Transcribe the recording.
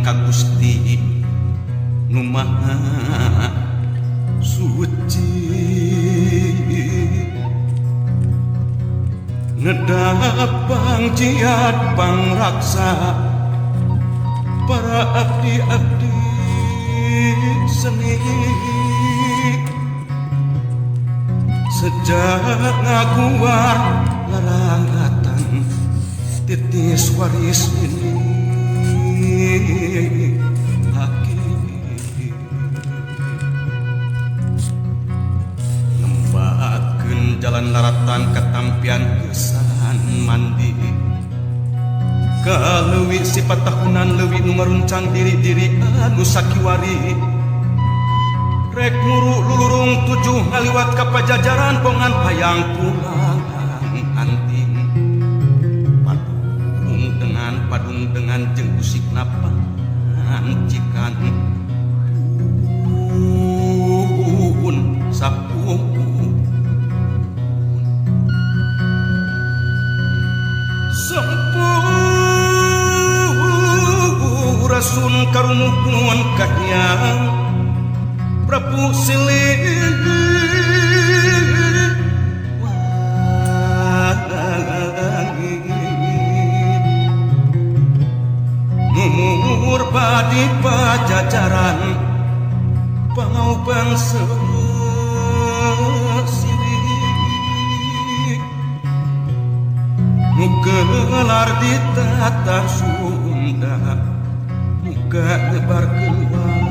ka Gusti nu Maha Suci ngedapang jiat pangraksa para abdi-abdi seni sejak ngaguar larangatan titis waris ini nembakeun jalan laratan katampian kesan mandi kaleuwih sifat tahunan leuwih nu ngaruncang diri-diri anu sakiwari rek muru lulurung tujuh ngaliwat ka pajajaran pongan hayang pulang anting padung dengan jeung usikna pancikan sapung rasun karumuhun kahyang Prabu Silih numur badi pajajaran pangaubang silih nu gelar di tata Sunda muka lebar keluar